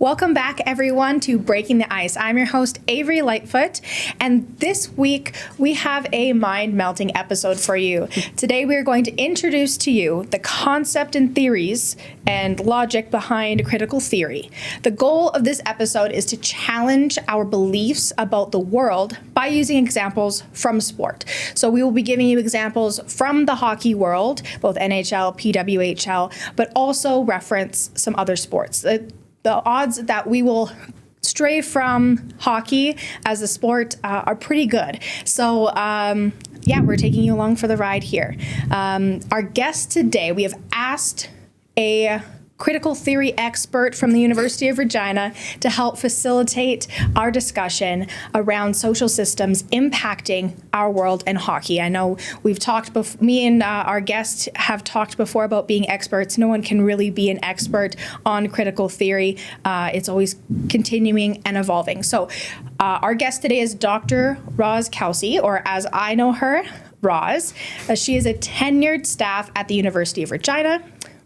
Welcome back, everyone, to Breaking the Ice. I'm your host, Avery Lightfoot, and this week we have a mind-melting episode for you. Today we are going to introduce to you the concept and theories and logic behind critical theory. The goal of this episode is to challenge our beliefs about the world by using examples from sport. So we will be giving you examples from the hockey world, both NHL, PWHL, but also reference some other sports. The odds that we will stray from hockey as a sport are pretty good. So we're taking you along for the ride here. Our guest today, we have asked a critical theory expert from the University of Regina to help facilitate our discussion around social systems impacting our world and hockey. I know we've talked, me and our guest have talked before about being experts. No one can really be an expert on critical theory. It's always continuing and evolving. So our guest today is Dr. Roz Kelsey, or as I know her, Roz. She is a tenured staff at the University of Regina.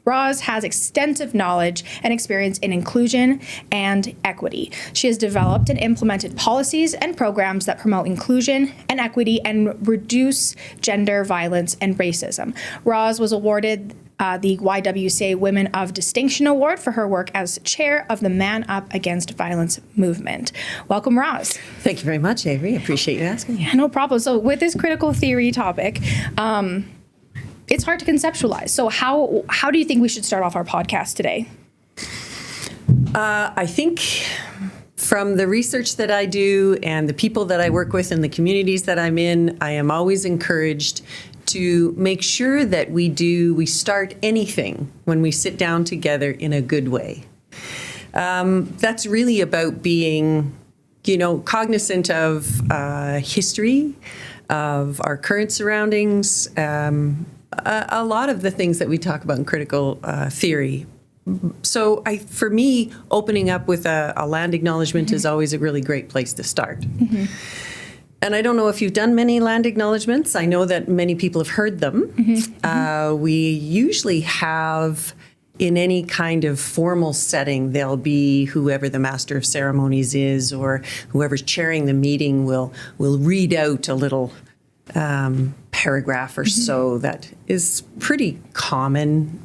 Roz has extensive knowledge and experience in inclusion and equity. She has developed and implemented policies and programs that promote inclusion and equity and reduce gender violence and racism. Roz was awarded the YWCA Women of Distinction Award for her work as chair of the Man Up Against Violence movement. Welcome, Roz. Thank you very much, Avery. I appreciate you asking. Yeah, no problem. So with this critical theory topic, it's hard to conceptualize. So how do you think we should start off our podcast today? I think from the research that I do and the people that I work with and the communities that I'm in, I am always encouraged to make sure that we start anything when we sit down together in a good way. That's really about being, cognizant of history, of our current surroundings, a lot of the things that we talk about in critical theory. So for me, opening up with a land acknowledgement is always a really great place to start. Mm-hmm. And I don't know if you've done many land acknowledgements. I know that many people have heard them. Mm-hmm. We usually have, in any kind of formal setting, there'll be whoever the master of ceremonies is or whoever's chairing the meeting will read out a little paragraph or so that is pretty common.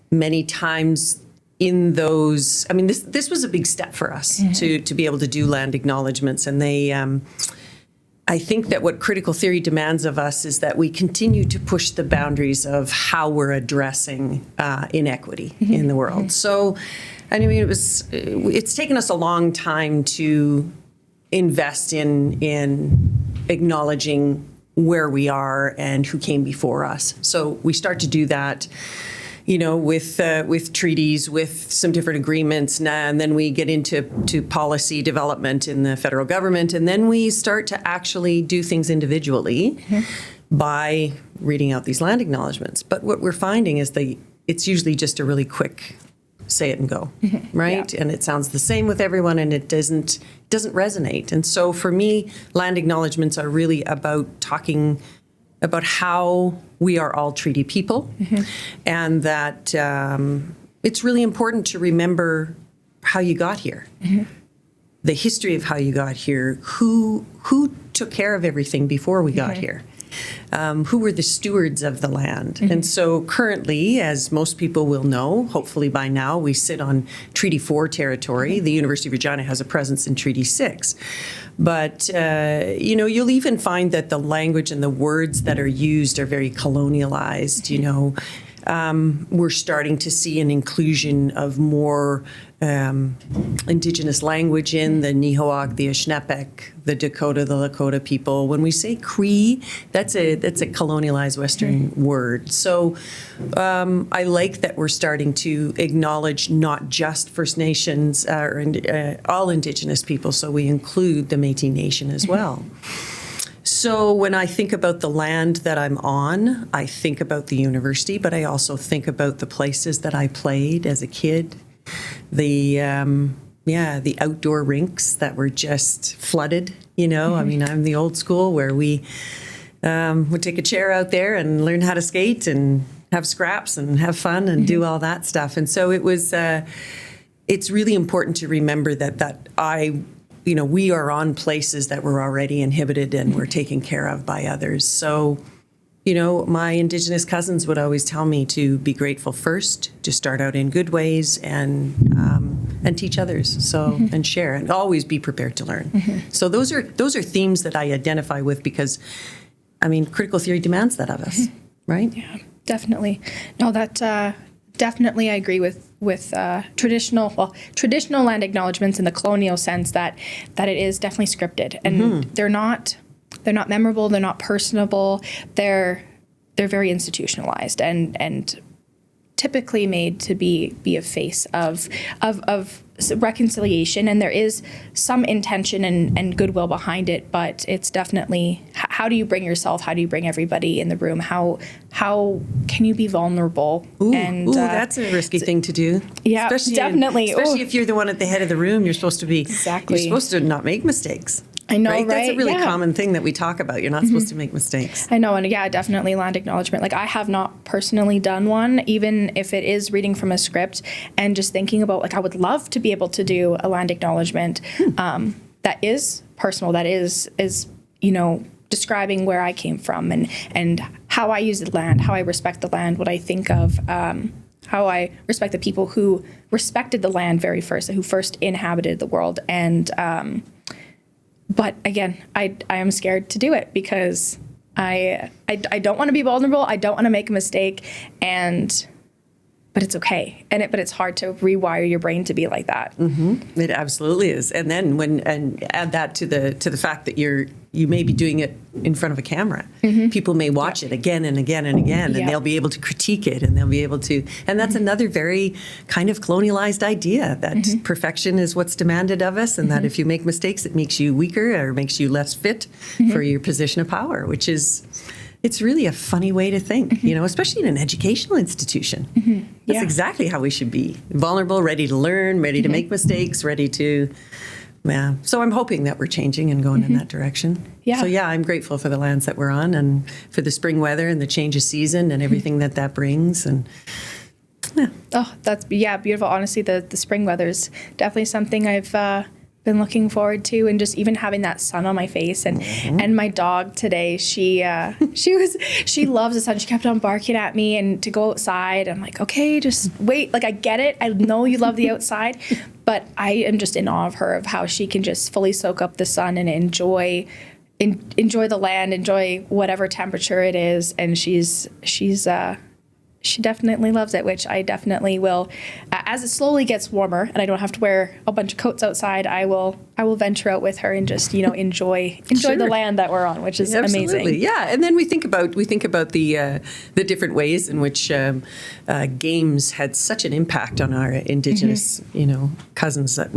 Many times in those, this was a big step for us to be able to do land acknowledgements, and they, I think that what critical theory demands of us is that we continue to push the boundaries of how we're addressing inequity in the world. So, it's taken us a long time to invest in acknowledging where we are and who came before us. So we start to do that, with treaties, with some different agreements, and then we get into policy development in the federal government, and then we start to actually do things individually by reading out these land acknowledgements. But what we're finding is it's usually just a really quick say it and go, right? Yeah. And it sounds the same with everyone, and it doesn't resonate. And so for me, land acknowledgements are really about talking about how we are all treaty people, and that it's really important to remember how you got here, the history of how you got here, who took care of everything before we got here. Who were the stewards of the land. And so currently, as most people will know, hopefully by now, we sit on Treaty 4 territory. The University of Regina has a presence in Treaty 6. But, you'll even find that the language and the words that are used are very colonialized, We're starting to see an inclusion of more indigenous language in the Nihilwak, the Ashnepek, the Dakota, the Lakota people. When we say Cree, that's a colonialized Western word. So I like that we're starting to acknowledge not just First Nations or all Indigenous people, so we include the Métis Nation as well. So when I think about the land that I'm on, I think about the university, but I also think about the places that I played as a kid, the outdoor rinks that were just flooded, I'm the old school where we would take a chair out there and learn how to skate and have scraps and have fun and do all that stuff. And so it was it's really important to remember we are on places that were already inhibited and were taken care of by others. So, my Indigenous cousins would always tell me to be grateful first, to start out in good ways, and teach others. So and share, and always be prepared to learn. So those are themes that I identify with because, critical theory demands that of us, right? Yeah, definitely. No, that definitely I agree with traditional land acknowledgements in the colonial sense that it is definitely scripted, and they're not memorable, they're not personable, they're very institutionalized and typically made to be a face of reconciliation, and there is some intention and goodwill behind it, but it's definitely how do you bring yourself, how do you bring everybody in the room, how can you be vulnerable? That's a risky thing to do. Yeah, definitely. Especially if you're the one at the head of the room, you're supposed to be exactly. You're supposed to not make mistakes. I know, right? That's a really yeah. common thing that we talk about. You're not supposed to make mistakes. I know, and yeah, definitely land acknowledgement. Like I have not personally done one, even if it is reading from a script and just thinking about like I would love to be able to do a land acknowledgement that is personal, that is describing where I came from and how I use the land, how I respect the land, what I think of, how I respect the people who respected the land very first, who first inhabited the world, and but again, I am scared to do it because I don't want to be vulnerable. I don't want to make a mistake, but it's okay. But it's hard to rewire your brain to be like that. Mm-hmm. It absolutely is. And then add that to the fact that you may be doing it in front of a camera. Mm-hmm. People may watch it again and again and again, and they'll be able to critique it, and they'll be able to. And that's another very kind of colonialized idea that perfection is what's demanded of us, and that if you make mistakes, it makes you weaker or makes you less fit for your position of power, which is. It's really a funny way to think, especially in an educational institution. That's exactly how we should be. Vulnerable, ready to learn, ready to make mistakes, ready to, So I'm hoping that we're changing and going in that direction. Yeah. So I'm grateful for the lands that we're on and for the spring weather and the change of season and everything that brings. And Oh, that's, beautiful. Honestly, the spring weather is definitely something I've been looking forward to, and just even having that sun on my face and my dog today, she loves the sun. She kept on barking at me and to go outside. I'm like, okay, just wait. Like I get it. I know you love the outside, but I am just in awe of her, of how she can just fully soak up the sun and enjoy the land, enjoy whatever temperature it is. And she definitely loves it, which I definitely will. As it slowly gets warmer and I don't have to wear a bunch of coats outside, I will venture out with her and just enjoy the land that we're on, which is amazing. Yeah, and then we think about the different ways in which games had such an impact on our Indigenous cousins that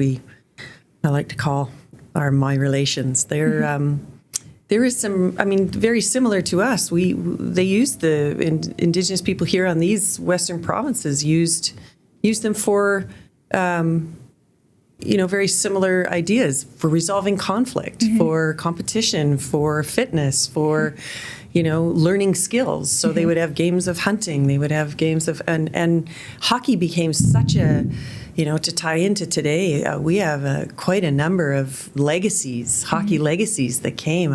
I like to call my relations. They're. There is some, very similar to us. They used the Indigenous people here on these Western provinces used them for, very similar ideas for resolving conflict, for competition, for fitness, for, learning skills. So they would have games of hunting. They would have games of, and hockey became such a, to tie into today, we have quite a number of legacies, hockey legacies that came.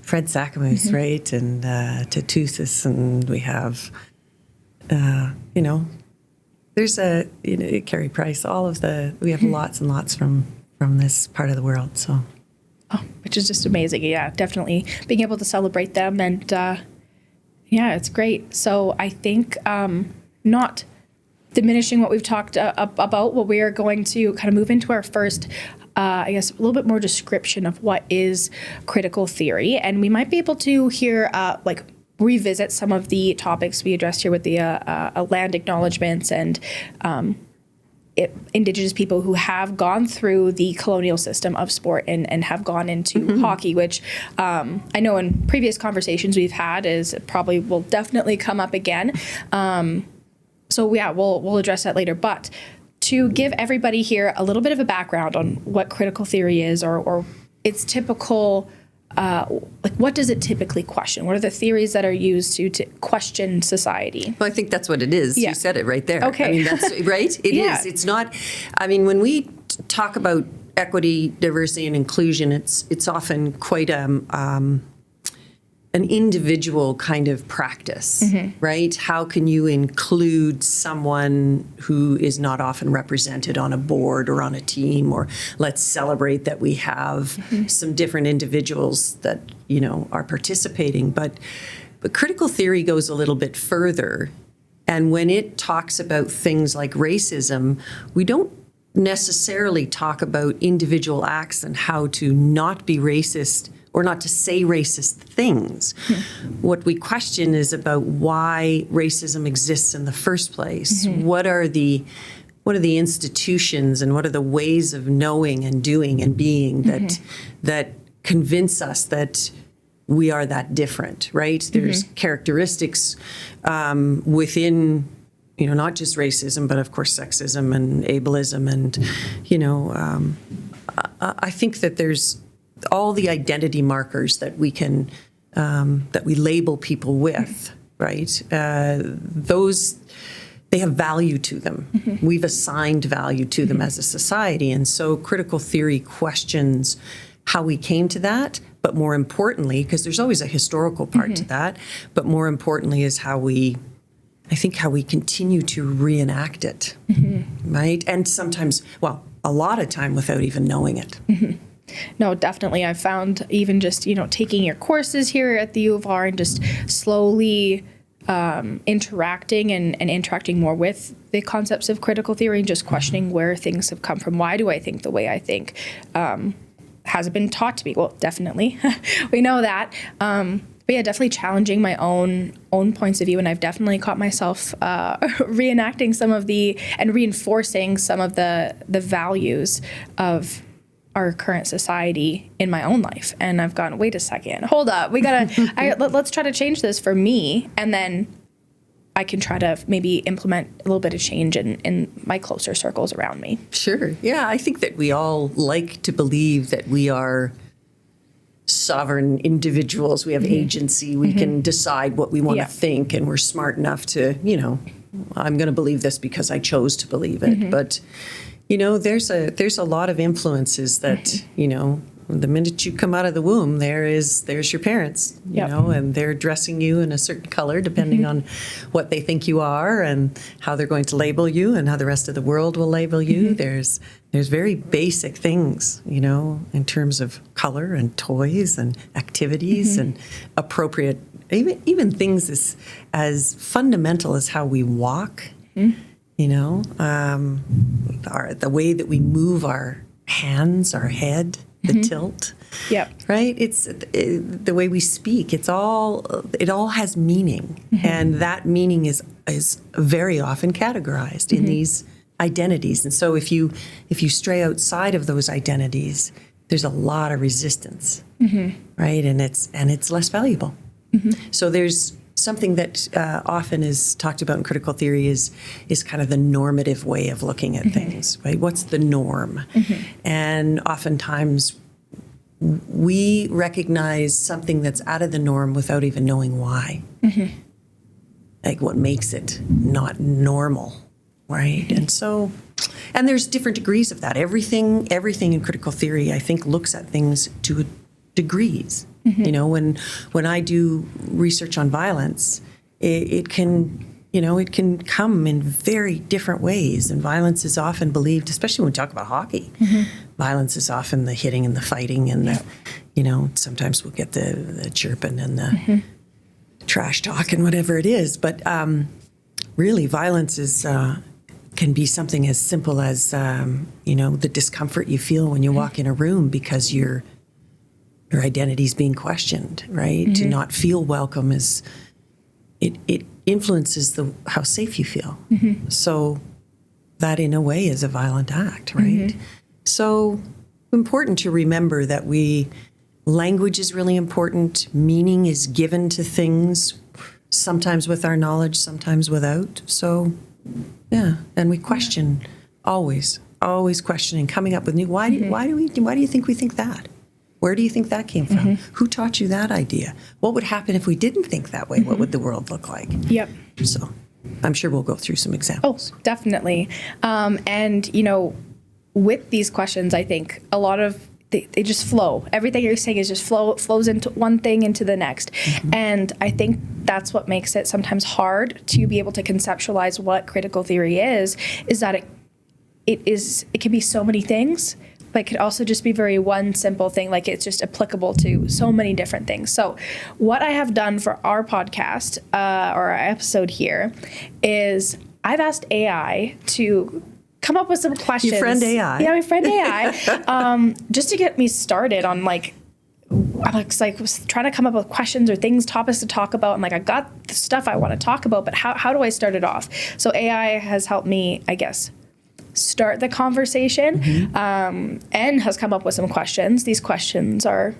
Fred Sakamoose, right, and Tatuthis, and we have, there's Carey Price. We have lots and lots from this part of the world. So, which is just amazing. Yeah, definitely being able to celebrate them, and it's great. So I think not diminishing what we've talked about, what we are going to kind of move into our first, a little bit more description of what is critical theory. And we might be able to hear, revisit some of the topics we addressed here with the land acknowledgements and Indigenous people who have gone through the colonial system of sport and have gone into hockey, which I know in previous conversations we've had probably will definitely come up again. So yeah, we'll address that later. But to give everybody here a little bit of a background on what critical theory is or its typical like, what does it typically question? What are the theories that are used to question society? Well, I think that's what it is. Yeah. You said it right there. Okay. I mean, that's right. It Yeah. is. It's not. I mean, when we talk about equity, diversity, and inclusion, it's often quite an individual kind of practice, right? How can you include someone who is not often represented on a board or on a team? Or let's celebrate that we have some different individuals that, are participating. But critical theory goes a little bit further. And when it talks about things like racism, we don't necessarily talk about individual acts and how to not be racist or not to say racist things. What we question is about why racism exists in the first place. What are the institutions and what are the ways of knowing and doing and being that convince us that we are that different, right? There's characteristics within, not just racism, but of course sexism and ableism, and I think that there's all the identity markers that we can that we label people with, right? Those, they have value to them. We've assigned value to them as a society, and so critical theory questions how we came to that, but more importantly, because there's always a historical part to that, but more importantly is how we continue to reenact it, right? And sometimes, a lot of time without even knowing it. No, definitely. I've found even just, taking your courses here at the U of R and just slowly interacting and interacting more with the concepts of critical theory and just questioning where things have come from. Why do I think the way I think? Has it been taught to me? Well, definitely. We know that. But yeah, definitely challenging my own points of view. And I've definitely caught myself reenacting some of and reinforcing some of the values of our current society in my own life. And I've gone, wait a second, hold up. We gotta, let's try to change this for me. And then I can try to maybe implement a little bit of change in my closer circles around me. Sure. Yeah. I think that we all like to believe that we are sovereign individuals. We have agency. We can decide what we want to think, and we're smart enough to, I'm going to believe this because I chose to believe it. But there's a lot of influences that, the minute you come out of the womb, there's your parents, and they're dressing you in a certain color depending on what they think you are and how they're going to label you and how the rest of the world will label you. There's very basic things, in terms of color and toys and activities and appropriate, even things as fundamental as how we walk. The way that we move our hands, our head, the tilt. Yep. Right? It's the way we speak. It all has meaning, and that meaning is very often categorized in these identities. And so if you stray outside of those identities, there's a lot of resistance, right? And it's less valuable. So there's something that often is talked about in critical theory is kind of the normative way of looking at things, right? What's the norm? And oftentimes we recognize something that's out of the norm without even knowing why. Like what makes it not normal, right? And there's different degrees of that. Everything in critical theory, I think, looks at things to degrees. When I do research on violence, it can come in very different ways. And violence is often believed, especially when we talk about hockey, violence is often the hitting and the fighting and sometimes we'll get the chirping and the trash talk and whatever it is. But really, violence can be something as simple as, the discomfort you feel when you walk in a room because your identity is being questioned, right? To not feel welcome it influences how safe you feel. So that in a way is a violent act, right? So important to remember that language is really important. Meaning is given to things, sometimes with our knowledge, sometimes without. So yeah, and we question always questioning, coming up with new. Why do you think we think that? Where do you think that came from? Who taught you that idea? What would happen if we didn't think that way? What would the world look like? Yep. So I'm sure we'll go through some examples. Oh, definitely. And, with these questions, I think a lot of they just flow. Everything you're saying is just flows into one thing into the next. And I think that's what makes it sometimes hard to be able to conceptualize what critical theory is that it can be so many things, but it could also just be very one simple thing. Like it's just applicable to so many different things. So what I have done for our podcast or our episode here is I've asked AI to come up with some questions. Your friend AI. Yeah, my friend AI. Just to get me started on I was trying to come up with questions or topics to talk about. And I got the stuff I want to talk about, but how do I start it off? So AI has helped me, I guess, start the conversation and has come up with some questions. These questions are,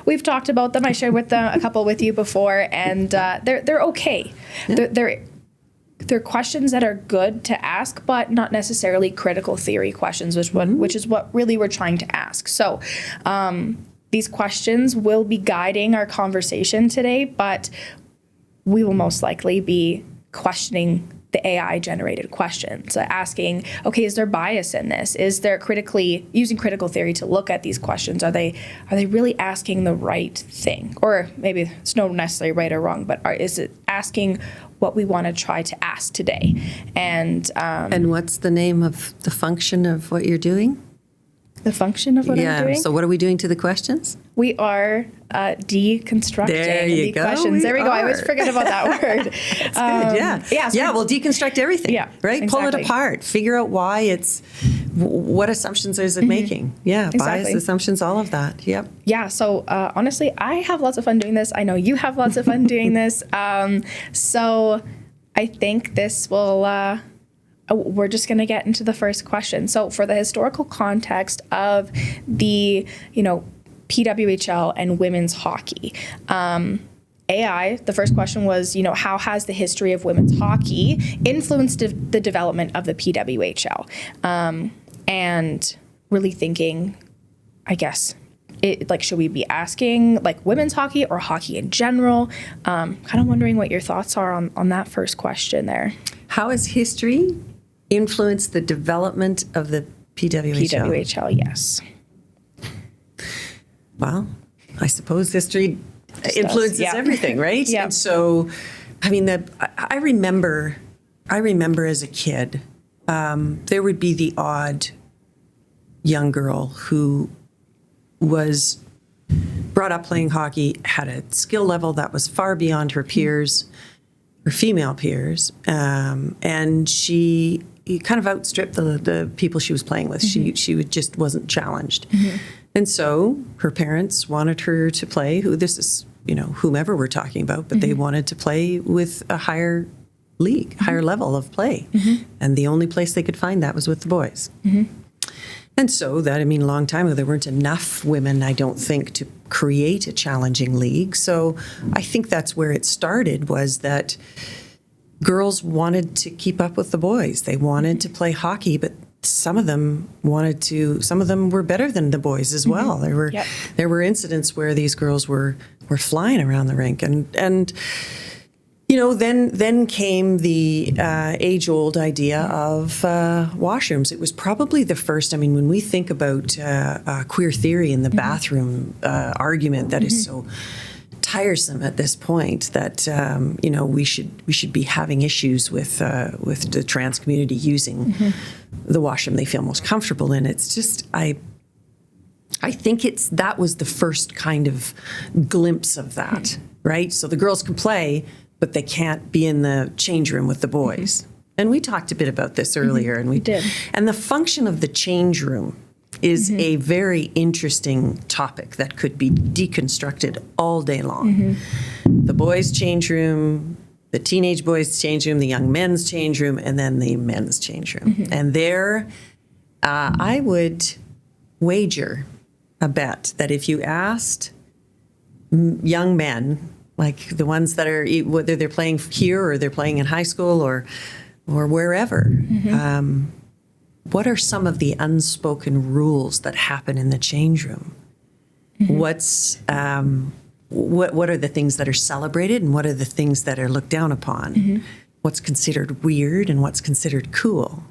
we've talked about them. I shared a couple with you before, and they're okay. Yeah. They're questions that are good to ask, but not necessarily critical theory questions, which is what really we're trying to ask. So these questions will be guiding our conversation today, but we will most likely be questioning the AI generated questions, asking, okay, is there bias in this? Is there using critical theory to look at these questions? Are they really asking the right thing? Or maybe it's not necessarily right or wrong, but is it asking what we want to try to ask today? And what's the name of the function of what you're doing? The function of what I'm doing? So what are we doing to the questions? We are deconstructing the questions. There we go. I always forget about that word. That's good, yeah. We'll deconstruct everything, right? Exactly. Pull it apart. Figure out why what assumptions is it making? Yeah, exactly. Bias, assumptions, all of that. Yep. Yeah, so honestly, I have lots of fun doing this. I know you have lots of fun doing this. So I think this will... we're just going to get into the first question. So for the historical context of the, PWHL and women's hockey, AI, the first question was, how has the history of women's hockey influenced the development of the PWHL? And really thinking, I guess, should we be asking women's hockey or hockey in general? Kind of wondering what your thoughts are on that first question there. How has history influenced the development of the PWHL? PWHL, yes. Well, I suppose history influences everything, right? Yeah. And so, I remember as a kid, there would be the odd young girl who was brought up playing hockey, had a skill level that was far beyond her peers, her female peers, and she kind of outstripped the people she was playing with. She just wasn't challenged. And so her parents wanted her to play, whomever we're talking about, but they wanted to play with a higher league, higher level of play. And the only place they could find that was with the boys. And so that, a long time ago, there weren't enough women, I don't think, to create a challenging league. So I think that's where it started, was that girls wanted to keep up with the boys. They wanted to play hockey, but some of them were better than the boys as well. There were incidents where these girls were flying around the rink, and then came the age-old idea of washrooms. It was probably the first. When we think about queer theory in the bathroom argument that is so tiresome at this point, that we should be having issues with the trans community using the washroom they feel most comfortable in. It's just I think that was the first kind of glimpse of that, right? So the girls can play, but they can't be in the change room with the boys. And we talked a bit about this earlier, and we did. And the function of the change room is a very interesting topic that could be deconstructed all day long. The boys' change room, the teenage boys' change room, the young men's change room, and then the men's change room. And there, I would wager a bet that if you asked young men, like the ones that are, whether they're playing here or they're playing in high school or wherever, what are some of the unspoken rules that happen in the change room? What's what are the things that are celebrated and what are the things that are looked down upon? What's considered weird and what's considered cool?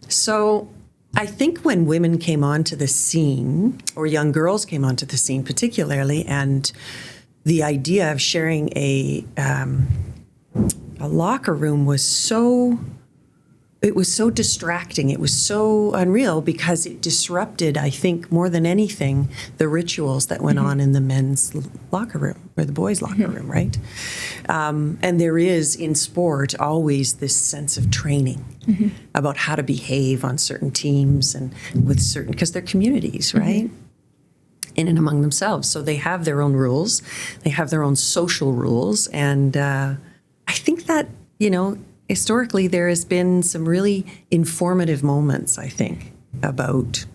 So I think when women came onto the scene, or young girls came onto the scene particularly, and the idea of sharing a locker room was so distracting. It was so unreal because it disrupted, I think, more than anything, the rituals that went on in the men's locker room or the boys' locker room, right? And there is in sport always this sense of training about how to behave on certain teams and with certain, because they're communities, right? In and among themselves. So they have their own rules. They have their own social rules. And I think that, historically, there has been some really informative moments, I think, about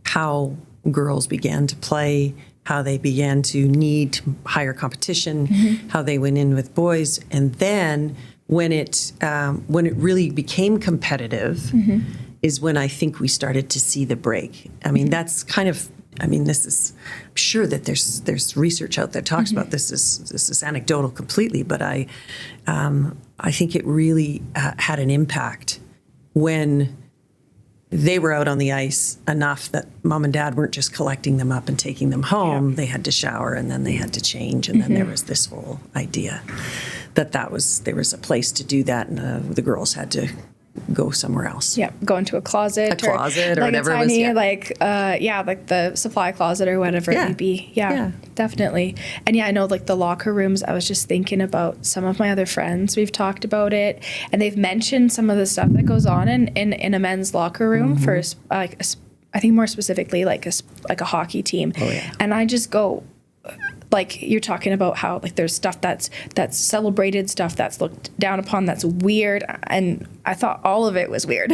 how girls began to play, how they began to need higher competition, how they went in with boys. And then when it really became competitive is when I think we started to see the break. I mean, that's kind of, this is, I'm sure that there's research out there that talks about this. This is anecdotal completely, but I think it really had an impact when they were out on the ice enough that mom and dad weren't just collecting them up and taking them home. Yeah. They had to shower and then they had to change. And then there was this whole idea that there was a place to do that, and the girls had to go somewhere else. Yeah, go into a closet. Or like whatever a tiny, it was. like the supply closet or whatever it may be. Yeah, definitely. And I know like the locker rooms, I was just thinking about some of my other friends. We've talked about it, and they've mentioned some of the stuff that goes on in a men's locker room for I think more specifically like a hockey team. Oh, yeah. And I just go, like you're talking about how like there's stuff that's celebrated, stuff that's looked down upon, that's weird, and I thought all of it was weird.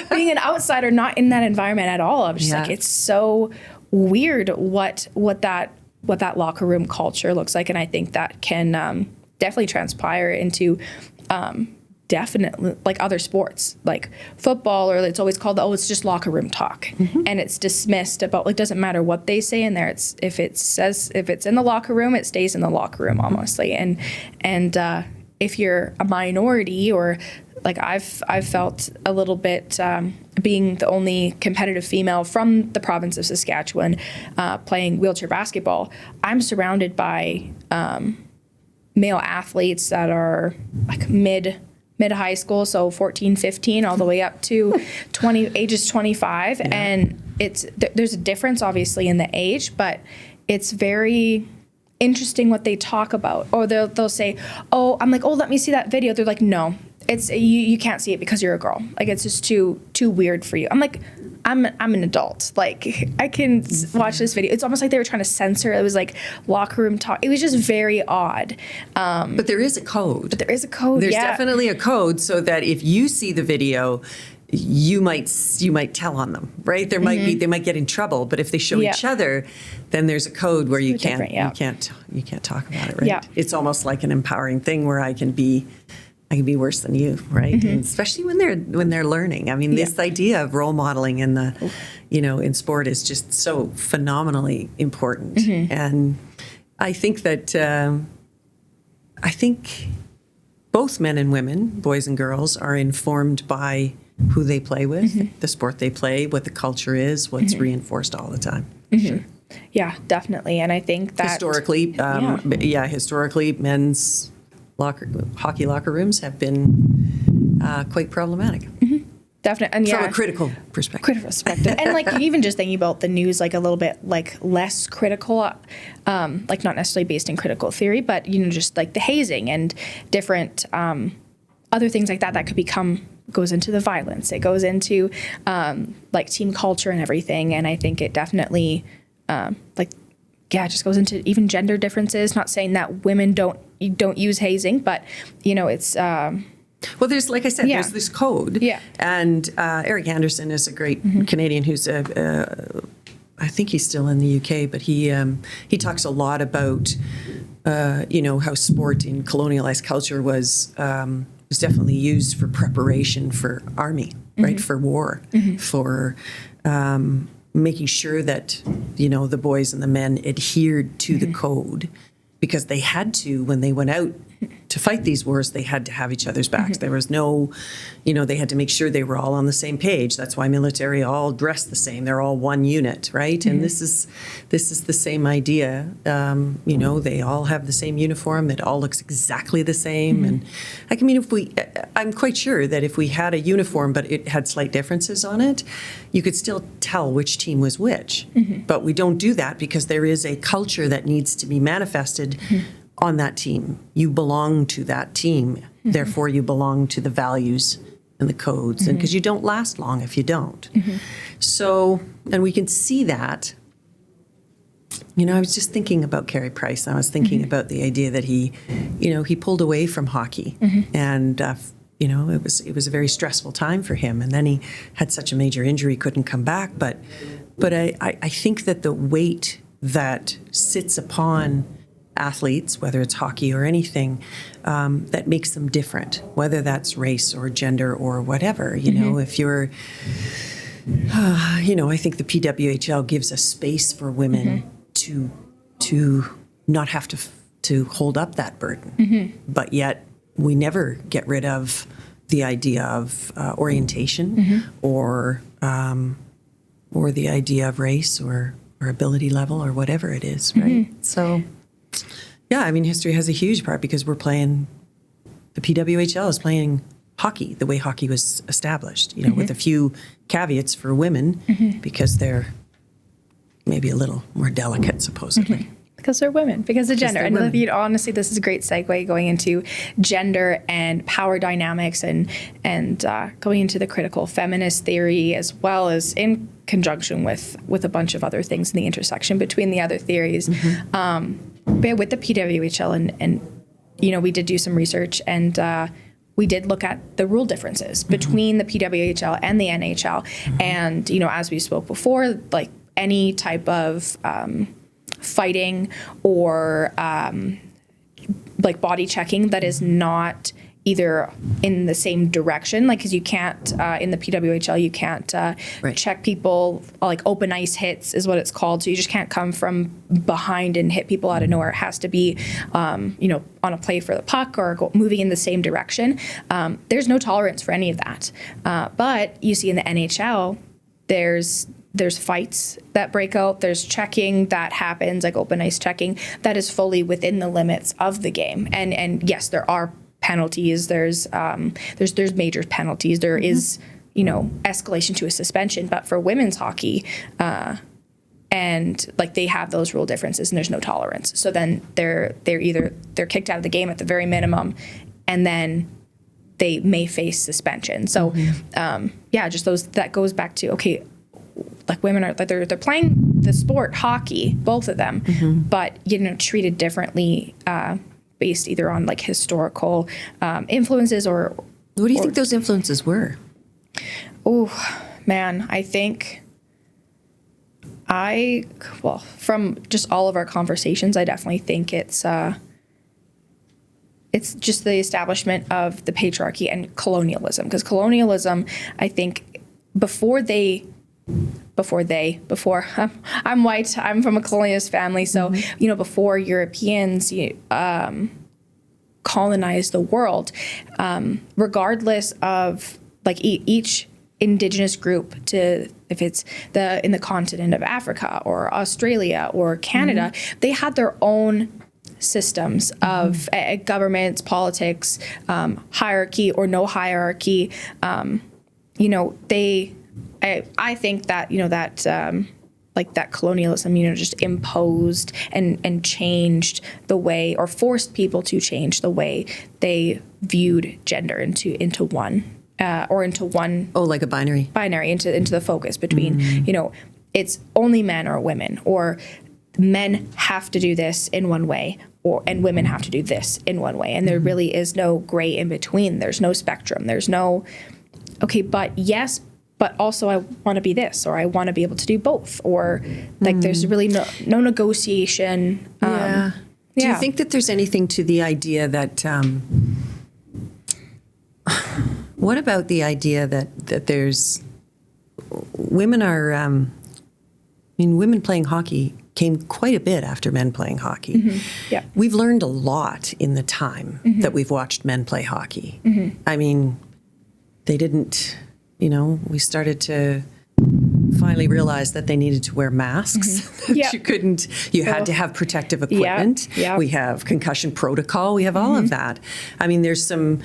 Being an outsider, not in that environment at all, I'm just like, it's so weird what that locker room culture looks like, and I think that can definitely transpire into definitely like other sports like football, or it's always called it's just locker room talk, and it's dismissed about like doesn't matter what they say in there. It's if it's in the locker room, it stays in the locker room honestly. And if you're a minority, or like I've felt a little bit being the only competitive female from the province of Saskatchewan playing wheelchair basketball, I'm surrounded by male athletes that are like mid high school, so 14, 15, all the way up to ages 25. Yeah. And there's a difference obviously in the age, but it's very interesting what they talk about. Or they'll say, I'm like, let me see that video. They're like, no, it's you can't see it because you're a girl. Like it's just too weird for you. I'm like, I'm an adult. Like I can watch this video. It's almost like they were trying to censor. It was like locker room talk. It was just very odd. But there is a code. There's definitely a code, so that if you see the video, you might tell on them, right? They might get in trouble. But if they show each other, then there's a code where you can't talk about it, right? Yeah. It's almost like an empowering thing where I can be worse than you, right? And especially when they're learning. I mean, this idea of role modeling in the, in sport is just so phenomenally important. And I think that both men and women, boys and girls, are informed by who they play with, the sport they play, what the culture is, what's reinforced all the time. Sure. Yeah, definitely. And I think that historically, men's hockey locker rooms have been quite problematic. Definitely. And from a critical perspective. And like even just thinking about the news, like a little bit like less critical, like not necessarily based in critical theory, but just like the hazing and different other things like that could goes into the violence. It goes into like team culture and everything. And I think it definitely it just goes into even gender differences. Not saying that women don't use hazing, but it's well, there's, like I said, there's this code. Yeah. And Eric Anderson is a great Canadian who's I think he's still in the UK, but he talks a lot about how sport in colonialized culture was definitely used for preparation for army, right, for war, for making sure that the boys and the men adhered to the code because they had to when they went out to fight these wars. They had to have each other's backs. There was no, they had to make sure they were all on the same page. That's why military all dress the same. They're all one unit, right? And this is the same idea. They all have the same uniform. It all looks exactly the same. And I'm quite sure that if we had a uniform but it had slight differences on it, you could still tell which team was which. But we don't do that because there is a culture that needs to be manifested on that team. You belong to that team. Therefore, you belong to the values and the codes. And because you don't last long if you don't. So, and we can see that. I was just thinking about Carey Price. I was thinking about the idea that he pulled away from hockey. And, it was a very stressful time for him. And then he had such a major injury, couldn't come back. But I think that the weight that sits upon athletes, whether it's hockey or anything, that makes them different, whether that's race or gender or whatever. If you're, I think the PWHL gives a space for women to not have to hold up that burden, but yet we never get rid of the idea of orientation or the idea of race or ability level or whatever it is, right? So. Yeah, history has a huge part because the PWHL is playing hockey the way hockey was established, with a few caveats for women because they're maybe a little more delicate, supposedly. Because they're women, because of gender. And women. Honestly, this is a great segue going into gender and power dynamics and going into the critical feminist theory, as well as in conjunction with a bunch of other things in the intersection between the other theories. But with the PWHL and we did do some research and we did look at the rule differences between the PWHL and the NHL. And, as we spoke before, like any type of fighting or like body checking that is not either in the same direction, like, because you can't, in the PWHL, you can't check people, like open ice hits is what it's called. So you just can't come from behind and hit people out of nowhere. It has to be, on a play for the puck or moving in the same direction. There's no tolerance for any of that. But you see in the NHL, there's fights that break out. There's checking that happens, like open ice checking, that is fully within the limits of the game. And yes, there are penalties. There's major penalties. There is, escalation to a suspension. But for women's hockey, and like they have those rule differences, and there's no tolerance. So then they're kicked out of the game at the very minimum, and then they may face suspension. So just that goes back to, okay, like women are, like they're playing the sport hockey, both of them, but treated differently based either on like historical influences or. What do you think those influences were? Oh man, I think from just all of our conversations, I definitely think it's just the establishment of the patriarchy and colonialism. Because colonialism, I think, before I'm white, I'm from a colonialist family, so before Europeans colonized the world, regardless of like each indigenous group, if it's in the continent of Africa or Australia or Canada, they had their own systems of governments, politics, hierarchy or no hierarchy. I think that that colonialism, just imposed and changed the way, or forced people to change the way they viewed gender into one. Or into one. Oh, like a binary. Binary, into the focus between, it's only men or women, or men have to do this in one way, and women have to do this in one way. And there really is no gray in between. There's no spectrum. There's no, okay, but yes, but also I want to be this, or I want to be able to do both, or like there's really no negotiation. Do you think that there's anything to the idea that, what about the idea that there's, women are mean, women playing hockey came quite a bit after men playing hockey. Yeah. We've learned a lot in the time that we've watched men play hockey. I mean, they didn't, we started to finally realize that they needed to wear masks. That you had to have protective equipment. We have concussion protocol. We have all of that. I mean, there's a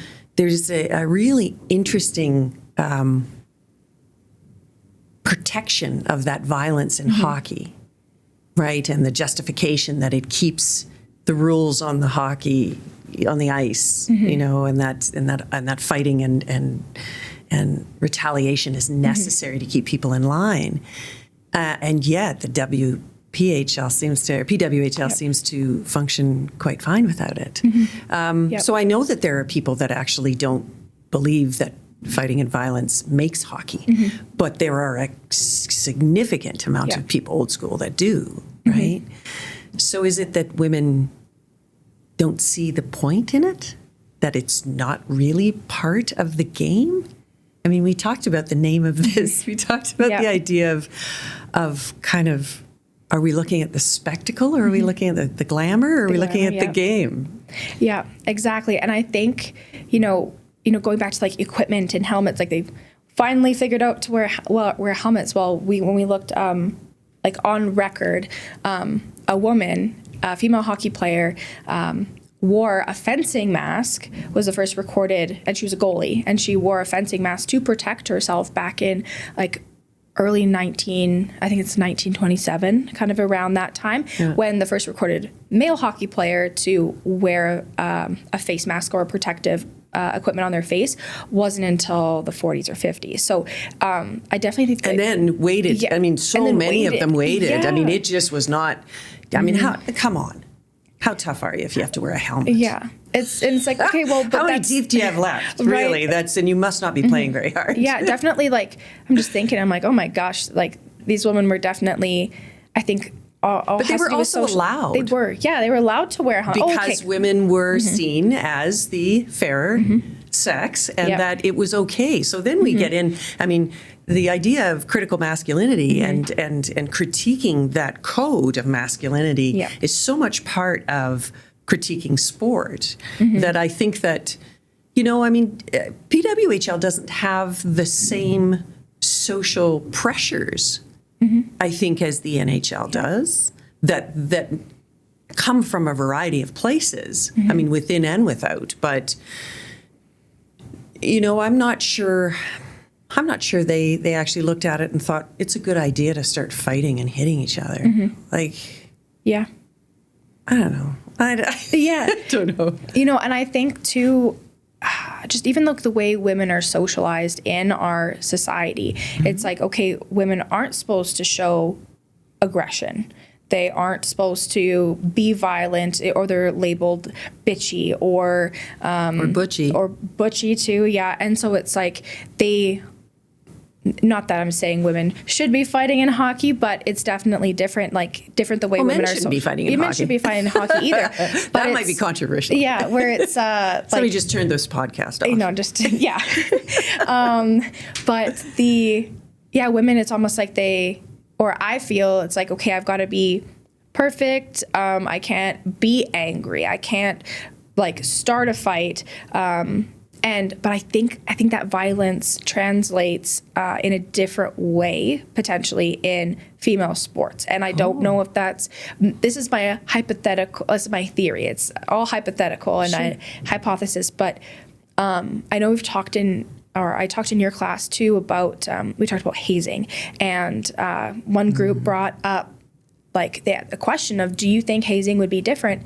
really interesting protection of that violence in hockey, right? And the justification that it keeps the rules on the hockey on the ice, and that fighting and retaliation is necessary to keep people in line. And yet the PWHL seems to function quite fine without it. So I know that there are people that actually don't believe that fighting and violence makes hockey, but there are a significant amount of people, old school, that do, right? So is it that women don't see the point in it? That it's not really part of the game? I mean, we talked about the name of this. We talked about the idea of kind of, are we looking at the spectacle, or are we looking at the glamour, or are we looking at the game? Yeah, exactly. And I think, going back to like equipment and helmets, like they've finally figured out to wear helmets. Well, when we looked like on record, a woman, a female hockey player, wore a fencing mask, was the first recorded, and she was a goalie, and she wore a fencing mask to protect herself back in like early 1927, kind of around that time, when the first recorded male hockey player to wear a face mask or protective equipment on their face wasn't until the 40s or 50s. So I definitely think that, and then waited. I mean, so many of them waited. I mean, it just was not. I mean, come on. How tough are you if you have to wear a helmet? Yeah. It's like, okay, well, but how many teeth do you have left? Really? Right. And you must not be playing very hard. Yeah, definitely. Like, I'm just thinking, I'm like, oh my gosh, like these women were definitely, I think, but they were also allowed. They were allowed to wear helmets. Because women were seen as the fairer sex, and that it was okay. So then we get in, I mean, the idea of critical masculinity and critiquing that code of masculinity is so much part of critiquing sport that I think that, I mean, PWHL doesn't have the same social pressures, I think, as the NHL does, that come from a variety of places, I mean, within and without. But, I'm not sure they actually looked at it and thought it's a good idea to start fighting and hitting each other. Like, I don't know. I don't know. And I think too, just even look the way women are socialized in our society. It's like, okay, women aren't supposed to show aggression. They aren't supposed to be violent, or they're labeled bitchy or butchy. Or butchy too, yeah. And so it's like not that I'm saying women should be fighting in hockey, but it's definitely different the way women are. Men shouldn't be fighting in hockey. Men should be fighting in hockey either. But that might be controversial. Yeah, where it's somebody just turned this podcast off. But women, it's almost like I feel it's like, okay, I've got to be perfect. I can't be angry. I can't like start a fight. But I think that violence translates in a different way potentially in female sports, and I don't know if this is my hypothetical. This is my theory. It's all hypothetical and a hypothesis. But I know I talked in your class too about we talked about hazing, and one group brought up like the question of, do you think hazing would be different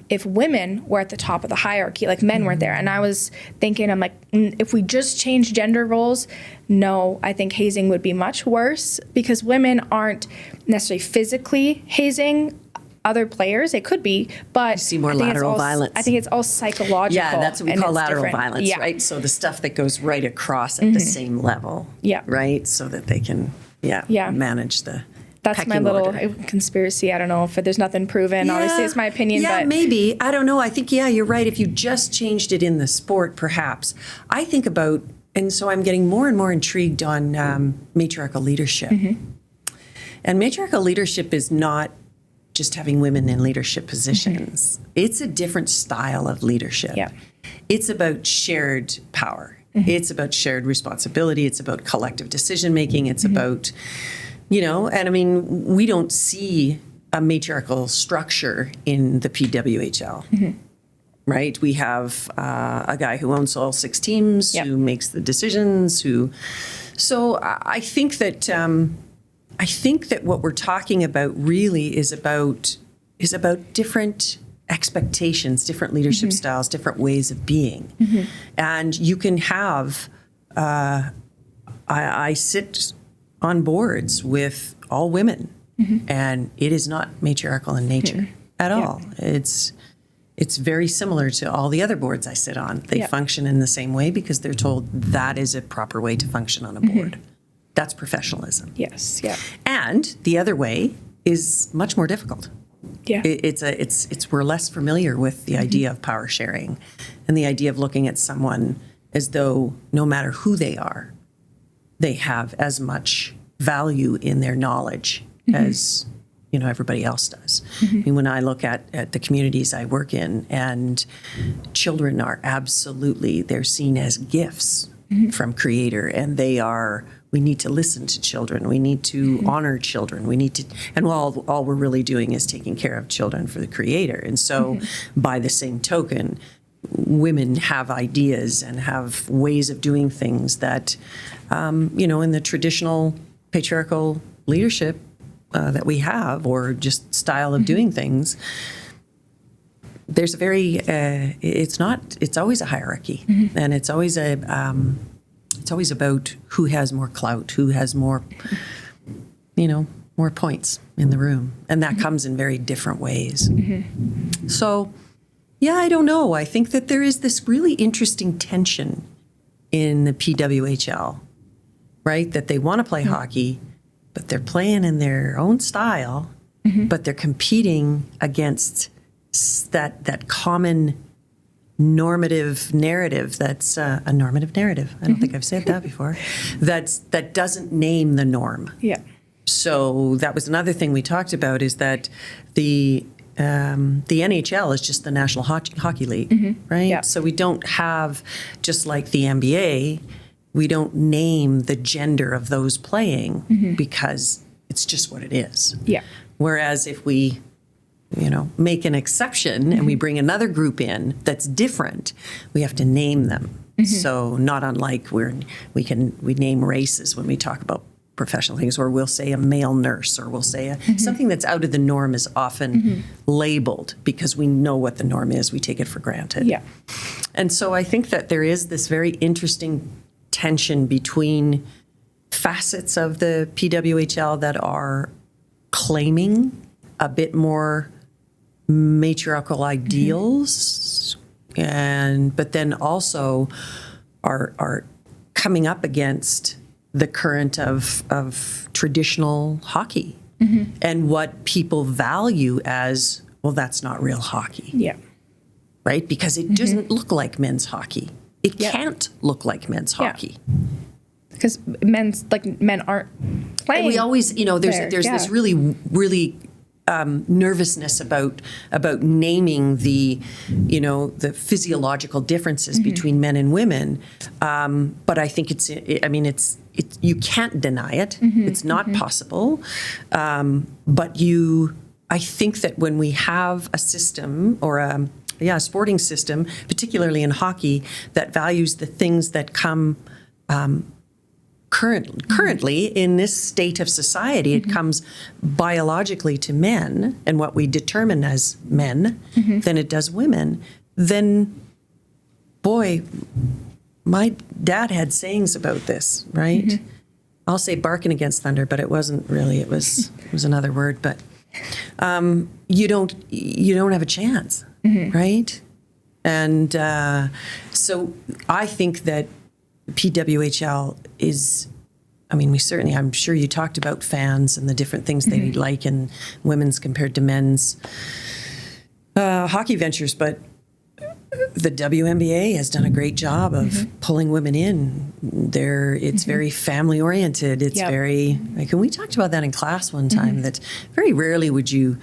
if women were at the top of the hierarchy, like men weren't there? And I was thinking, I'm like, if we just change gender roles, no, I think hazing would be much worse, because women aren't necessarily physically hazing other players. It could be, but you see more lateral violence. I think it's all psychological. Yeah, that's what we call lateral violence, right? So the stuff that goes right across at the same level, right? So that they can manage the That's my little conspiracy. I don't know if there's nothing proven. Obviously, it's my opinion. Yeah, but maybe. I don't know. I think, you're right. If you just changed it in the sport, perhaps. I think about, and so I'm getting more and more intrigued on matriarchal leadership. And matriarchal leadership is not just having women in leadership positions. It's a different style of leadership. Yeah. It's about shared power. It's about shared responsibility. It's about collective decision making. It's about, and I mean, we don't see a matriarchal structure in the PWHL. Right? We have a guy who owns all 6 teams, who makes the decisions, So I think that what we're talking about really is about different expectations, different leadership styles, different ways of being. And you can have, I sit on boards with all women, and it is not matriarchal in nature at all. It's very similar to all the other boards I sit on. They function in the same way because they're told that is a proper way to function on a board. That's professionalism. Yes. Yeah. And the other way is much more difficult. Yeah. It's we're less familiar with the idea of power sharing and the idea of looking at someone as though no matter who they are, they have as much value in their knowledge as everybody else does. I mean, when I look at the communities I work in, and children are they're seen as gifts from Creator, and we need to listen to children. We need to honor children. And all we're really doing is taking care of children for the Creator. And so by the same token, women have ideas and have ways of doing things that, in the traditional patriarchal leadership that we have, or just style of doing things, there's it's always a hierarchy, and it's always about who has more clout, who has more points in the room, and that comes in very different ways. So, I don't know. I think that there is this really interesting tension in the PWHL, right? That they want to play hockey, but they're playing in their own style, but they're competing against that common normative narrative that's a normative narrative. I don't think I've said that before. That doesn't name the norm. Yeah. So that was another thing we talked about, is that the NHL is just the National Hockey League, right? Yeah. So we don't have, just like the NBA, we don't name the gender of those playing because it's just what it is. Yeah. Whereas if we, make an exception and we bring another group in that's different, we have to name them. So not unlike we name races when we talk about professional things, or we'll say a male nurse, or we'll say something that's out of the norm is often labeled because we know what the norm is. We take it for granted. Yeah. And so I think that there is this very interesting tension between facets of the PWHL that are claiming a bit more matriarchal ideals, but then also are coming up against the current of traditional hockey and what people value as, well, that's not real hockey. Yeah. Right? Because it doesn't look like men's hockey. It can't look like men's hockey. Because men aren't playing. And we always, there's this really, really nervousness about naming the physiological differences between men and women. But I think you can't deny it. It's not possible. But I think that when we have a system or a sporting system, particularly in hockey, that values the things that come currently in this state of society, it comes biologically to men and what we determine as men than it does women, then, boy, my dad had sayings about this, right? I'll say barking against thunder, but it wasn't really. It was another word. But you don't have a chance, right? And so I think that PWHL is, I'm sure you talked about fans and the different things they like in women's compared to men's hockey ventures, but the WNBA has done a great job of pulling women in. It's very family oriented. It's very like, and we talked about that in class one time. That very rarely would you.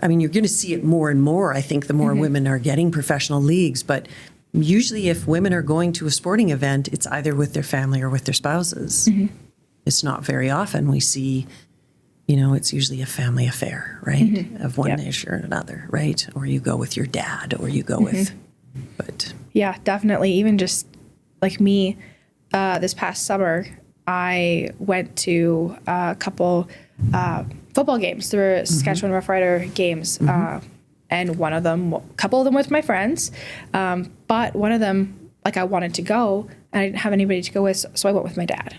I mean, you're going to see it more and more. I think the more women are getting professional leagues, but usually, if women are going to a sporting event, it's either with their family or with their spouses. It's not very often we see. It's usually a family affair, right? Of one nature or another, right? Or you go with your dad, or you go with. But yeah, definitely. Even just like me, this past summer, I went to a couple football games. There were Saskatchewan Roughrider games, and a couple of them with my friends, but one of them, like, I wanted to go, and I didn't have anybody to go with, so I went with my dad.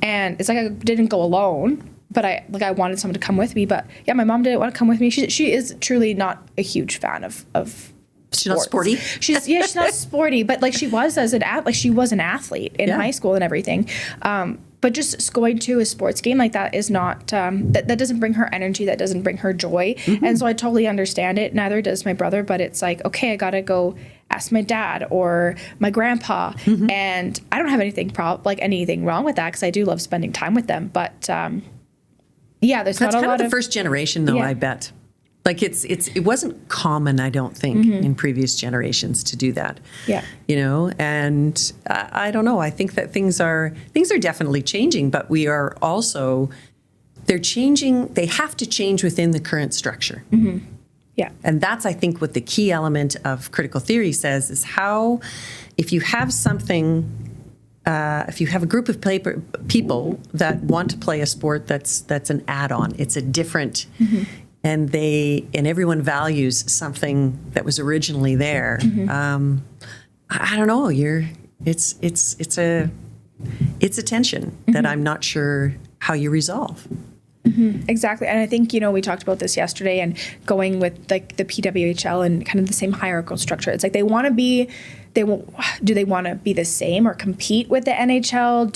And it's like I didn't go alone. But I wanted someone to come with me. But yeah, my mom didn't want to come with me. She is truly not a huge fan of she's not sporty. She's not sporty. But like she was she was an athlete in high school and everything. But just going to a sports game like that is not that doesn't bring her energy. That doesn't bring her joy. And so I totally understand it. Neither does my brother. But it's like, okay, I gotta go ask my dad or my grandpa. And I don't have anything wrong with that, because I do love spending time with them. But yeah, there's not a lot of... That's kind of the first generation, though, I bet. Like, it wasn't common, I don't think, in previous generations to do that. Yeah. And I don't know. I think that things are definitely changing, but we are also... They're changing. They have to change within the current structure. Yeah. And that's, I think, what the key element of critical theory says is how, if you have something... if you have a group of people that want to play a sport that's an add-on, it's a different, and everyone values something that was originally there. I don't know. It's a tension that I'm not sure how you resolve. Exactly. And I think, we talked about this yesterday, and going with like the PWHL and kind of the same hierarchical structure. It's like do they want to be the same or compete with the NHL?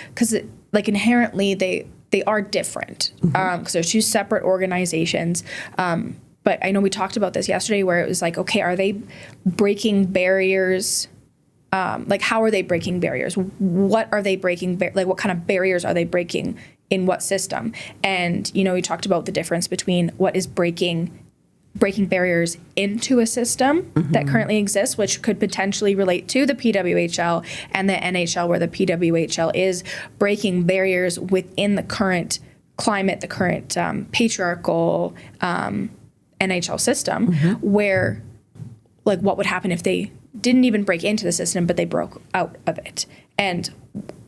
Because inherently they are different, because they're two separate organizations. But I know we talked about this yesterday, where it was like, okay, are they breaking barriers? How are they breaking barriers? What are they breaking? What kind of barriers are they breaking in what system? And, we talked about the difference between what is breaking barriers into a system that currently exists, which could potentially relate to the PWHL and the NHL, where the PWHL is breaking barriers within the current climate, the current patriarchal NHL system, where, what would happen if they didn't even break into the system, but they broke out of it? And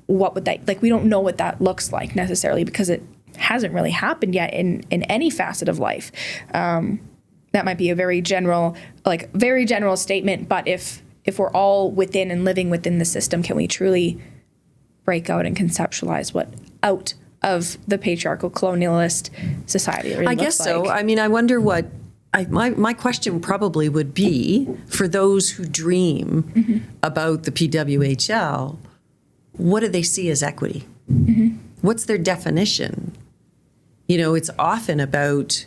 what would that, we don't know what that looks like necessarily, because it hasn't really happened yet in any facet of life. That might be a very general statement, but if we're all within and living within the system, can we truly break out and conceptualize what out of the patriarchal colonialist society really looks like? I guess so. I mean, I wonder what my question probably would be, for those who dream about the PWHL, what do they see as equity? What's their definition? It's often about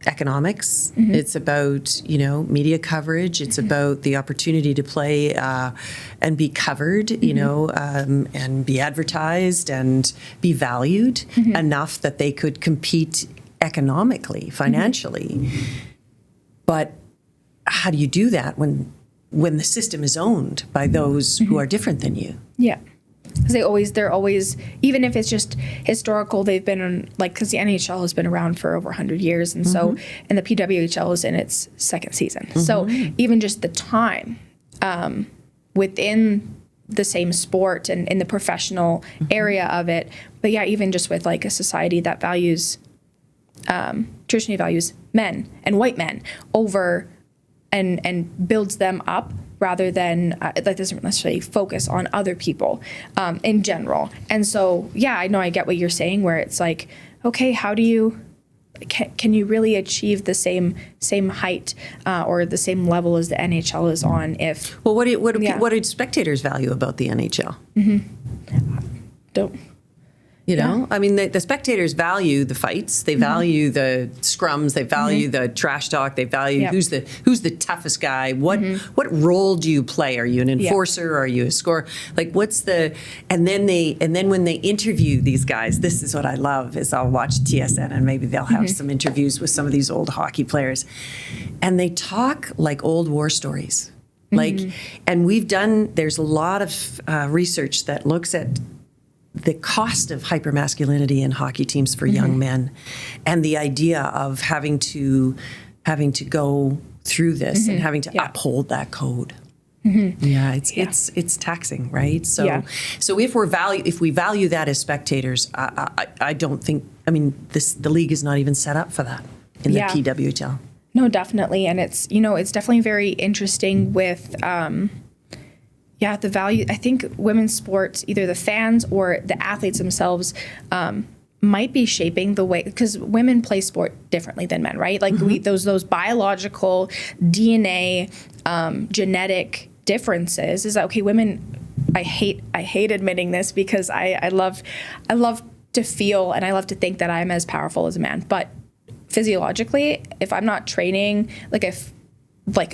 economics. It's about, media coverage. It's about the opportunity to play and be covered, and be advertised and be valued enough that they could compete economically, financially. But how do you do that when the system is owned by those who are different than you? Yeah. Because they're always, even if it's just historical, they've been on, because the NHL has been around for over 100 years. And so, and the PWHL is in its second season. So even just the time within the same sport and in the professional area of it. But yeah, even just with a society that values, traditionally values men and white men over and builds them up, rather than that doesn't necessarily focus on other people in general. And so, yeah, I know I get what you're saying, where it's like, okay, how do you, can you really achieve the same height or the same level as the NHL is on if... Well, what do spectators value about the NHL? You know, I mean, the spectators value the fights. They value the scrums. They value the trash talk. They value who's the toughest guy. What role do you play? Are you an enforcer? Are you a scorer? Like, what's the? And then when they interview these guys, this is what I love. Is I'll watch TSN and maybe they'll have some interviews with some of these old hockey players, and they talk like old war stories. Like, and there's a lot of research that looks at the cost of hypermasculinity in hockey teams for young men, and the idea of having to go through this and having to uphold that code. Yeah, it's taxing, right? So if we value that as spectators, I don't think. I mean, the league is not even set up for that in the PWHL. No, definitely, and it's definitely very interesting with. The value, I think women's sports, either the fans or the athletes themselves, might be shaping the way, because women play sport differently than men, right? Like those biological DNA, genetic differences is that, okay, women, I hate admitting this because I love to feel and I love to think that I'm as powerful as a man, but physiologically, if I'm not training,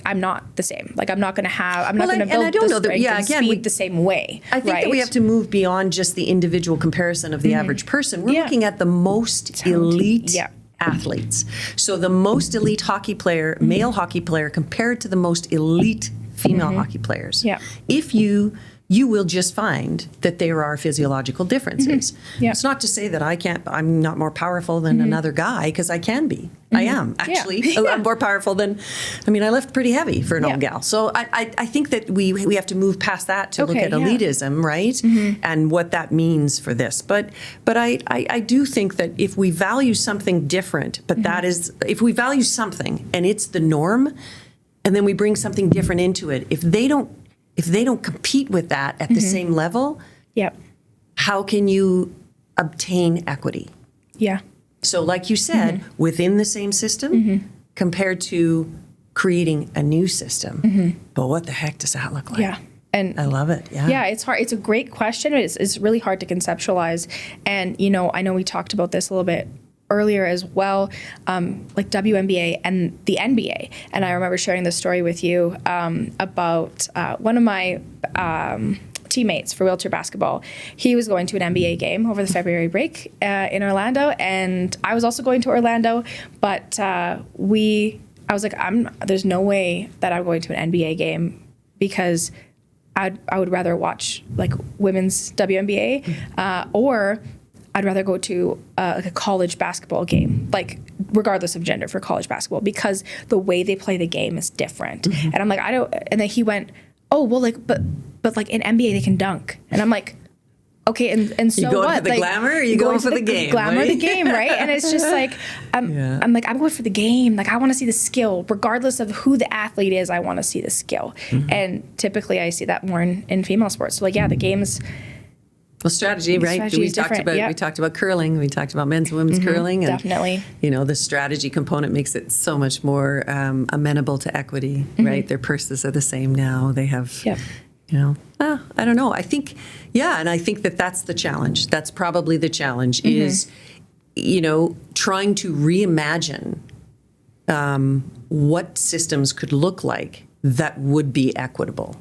I'm not the same. Like, I'm not going to build the strength and speed the same way. I think that we have to move beyond just the individual comparison of the average person. We're looking at the most elite athletes. So the most elite hockey player, male hockey player, compared to the most elite female hockey players. Yeah. If you will just find that there are physiological differences. It's not to say that I'm not more powerful than another guy, because I can be. I am, actually. I'm more powerful than, I lift pretty heavy for an old gal. So I think that we have to move past that to look at elitism, right? And what that means for this. But I do think that if we value something different, but that is, if we value something and it's the norm, and then we bring something different into it, if they don't compete with that at the same level, how can you obtain equity? Yeah. So like you said, within the same system compared to creating a new system. But what the heck does that look like? Yeah. And I love it. Yeah. Yeah, it's hard. It's a great question. It's really hard to conceptualize. And, I know we talked about this a little bit earlier as well, like WNBA and the NBA. And I remember sharing this story with you about one of my teammates for wheelchair basketball. He was going to an NBA game over the February break in Orlando, and I was also going to Orlando, but I was like, there's no way that I'm going to an NBA game, because I would rather watch like women's WNBA or I'd rather go to like a college basketball game, like regardless of gender, for college basketball, because the way they play the game is different. And I'm like, and then he went, oh, well, like, but like in NBA they can dunk. And I'm like, okay, and so what? You going for the glamour, or you going for the game? Glamour, right? The game, right? And it's just like, I'm like, I'm going for the game. Like, I want to see the skill, regardless of who the athlete is. I want to see the skill. And typically, I see that more in female sports. So, like, the game's. Well, strategy, right? We talked about curling. We talked about men's and women's curling. And, definitely. The strategy component makes it so much more amenable to equity, right? Their purses are the same now. They have, I don't know. I think, and I think that's the challenge. That's probably the challenge is, trying to reimagine what systems could look like that would be equitable.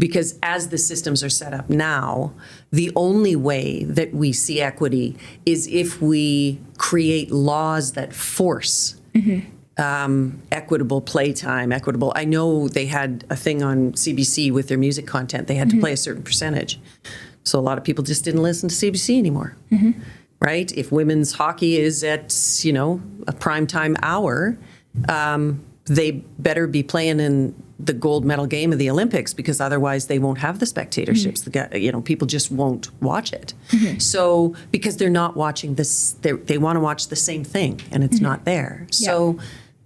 Because as the systems are set up now, the only way that we see equity is if we create laws that force equitable playtime, I know they had a thing on CBC with their music content. They had to play a certain percentage. So a lot of people just didn't listen to CBC anymore, right? If women's hockey is at, a primetime hour, they better be playing in the gold medal game of the Olympics, because otherwise they won't have the spectatorships. People just won't watch it. So because they're not watching this, they want to watch the same thing, and it's not there. So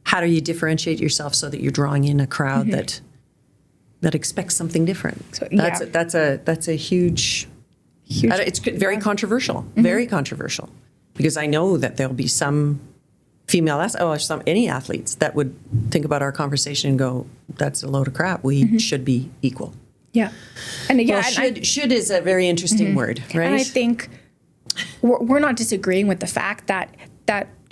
how do you differentiate yourself so that you're drawing in a crowd that expects something different? So, that's a huge. It's very controversial. Very controversial, because I know that there'll be some female any athletes that would think about our conversation and go, that's a load of crap. We should be equal. Yeah. And should is a very interesting word, right? And I think we're not disagreeing with the fact that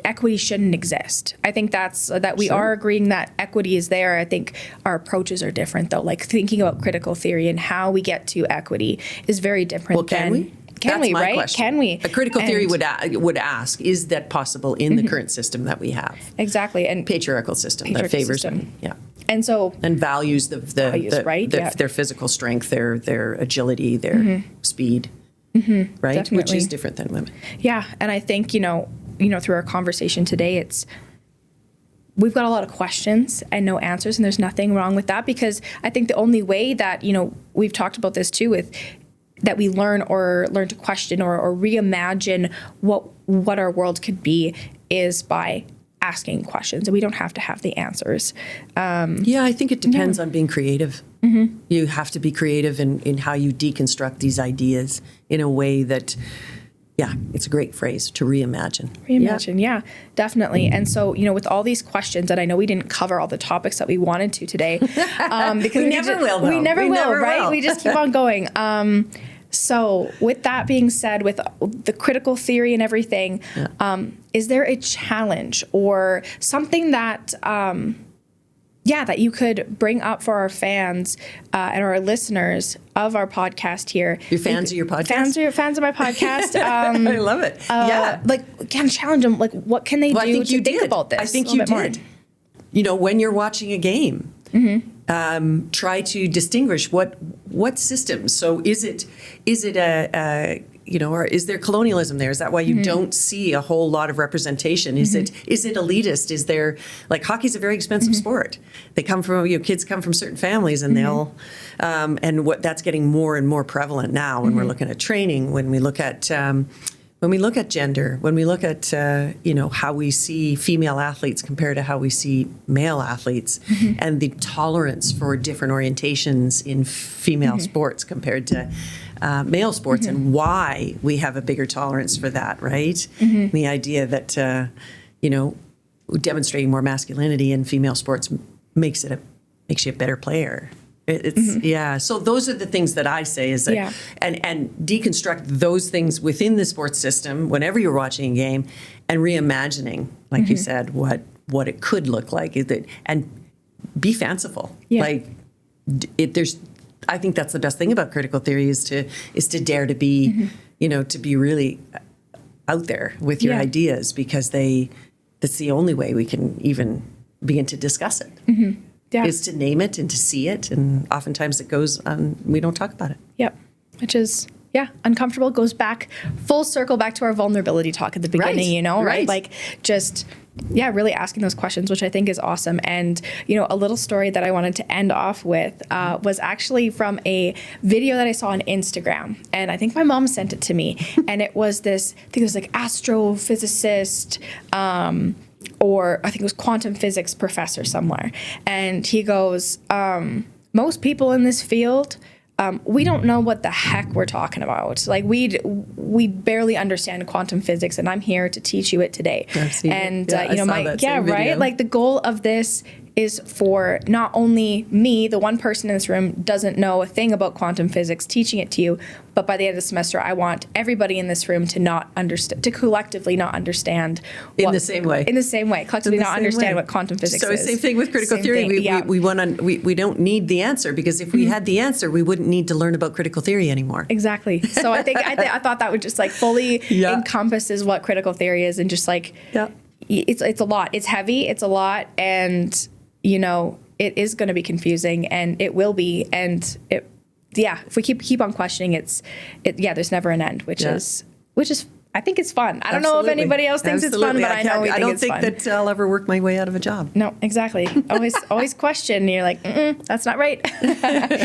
equity shouldn't exist. I think that we are agreeing that equity is there. I think our approaches are different, though. Like thinking about critical theory and how we get to equity is very different. Well, can we? Can we, right? Question. Can we? A critical theory would ask, is that possible in the current system that we have? Exactly. And patriarchal system that favors them. Yeah. And so values their physical strength, their agility, their speed, right? Definitely. Which is different than women. Yeah, and I think through our conversation today, we've got a lot of questions and no answers, and there's nothing wrong with that, because I think the only way that we've talked about this too, with that we learn to question or reimagine what our world could be is by asking questions, and we don't have to have the answers. I think it depends on being creative. Mm-hmm. You have to be creative in how you deconstruct these ideas in a way that, it's a great phrase, to reimagine. Reimagine, yeah, definitely. And so, with all these questions, and I know we didn't cover all the topics that we wanted to today, because we never will, though. We never will, right? We just keep on going. So with that being said, with the critical theory and everything, is there a challenge or something that, that you could bring up for our fans and our listeners of our podcast here? Your fans of your podcast? Fans of my podcast. I love it. Kind of challenge them. Like, what can they do to think about this? I think you did. When you're watching a game, try to distinguish what systems. So is it or is there colonialism there? Is that why you don't see a whole lot of representation? Is it elitist? Is there, like, hockey's a very expensive sport. They come from, kids come from certain families, and they'll, that's getting more and more prevalent now when we're looking at training, when we look at gender, when we look at, how we see female athletes compared to how we see male athletes, and the tolerance for different orientations in female sports compared to male sports, and why we have a bigger tolerance for that, right? The idea that, demonstrating more masculinity in female sports makes you a better player. So those are the things that I say is that, and deconstruct those things within the sports system whenever you're watching a game, and reimagining, like you said, what it could look like, and be fanciful. I think that's the best thing about critical theory is to dare to be, to be really out there with your ideas, because that's the only way we can even begin to discuss it. Is to name it and to see it, and oftentimes it goes on, we don't talk about it. Yep, which is uncomfortable. Goes back full circle back to our vulnerability talk at the beginning, right? Like just really asking those questions, which I think is awesome. And a little story that I wanted to end off with was actually from a video that I saw on Instagram, and I think my mom sent it to me, and it was this, I think it was like astrophysicist, or I think it was quantum physics professor somewhere. And he goes, most people in this field, we don't know what the heck we're talking about. Like we barely understand quantum physics, and I'm here to teach you it today. And right? Like the goal of this is for not only me, the one person in this room doesn't know a thing about quantum physics, teaching it to you, but by the end of the semester, I want everybody in this room to not understand, to collectively not understand. In the same way, collectively not understand what quantum physics is. So same thing with critical theory. We don't need the answer, because if we had the answer, we wouldn't need to learn about critical theory anymore. Exactly. So I think I thought that would just like fully encompasses what critical theory is, and just like it's a lot. It's heavy. It's a lot, and it is going to be confusing, and it will be, and if we keep on questioning, there's never an end, which is I think it's fun. I don't know if anybody else thinks it's fun, but I know we think it's fun. I don't think that I'll ever work my way out of a job. No, exactly. Always question. And you're like, that's not right.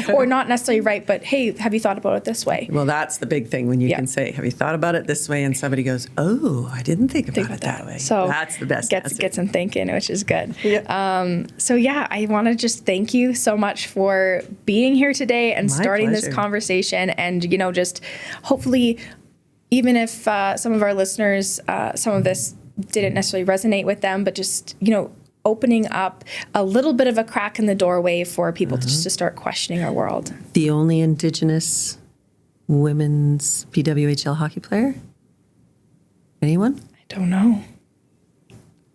Or not necessarily right, but hey, have you thought about it this way? Well, that's the big thing when you can say, have you thought about it this way? And somebody goes, oh, I didn't think about it that way. So that's the best answer. Gets them thinking, which is good. I want to just thank you so much for being here today and starting this conversation, and, just hopefully, even if some of our listeners, some of this didn't necessarily resonate with them, but just, opening up a little bit of a crack in the doorway for people to start questioning our world. The only Indigenous women's PWHL hockey player Anyone? I don't know.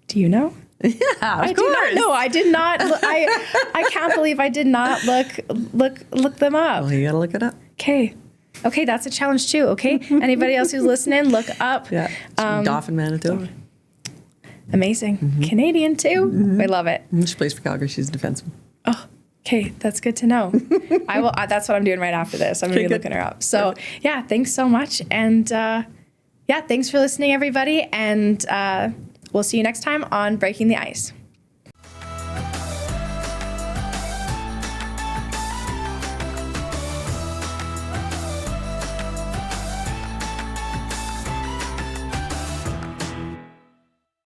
Do you know? Yeah, I do not know. I did not. I can't believe I did not look them up. Well, you got to look it up. Okay. Okay, that's a challenge too. Okay. Anybody else who's listening, look up. Yeah. Dauphin, Manitoba. Amazing. Canadian too. I love it. She plays for Calgary. She's a defenseman. Oh, okay. That's good to know. I will. That's what I'm doing right after this. I'm going to be looking her up. So yeah, thanks so much. And yeah, thanks for listening, everybody. And we'll see you next time on Breaking the Ice.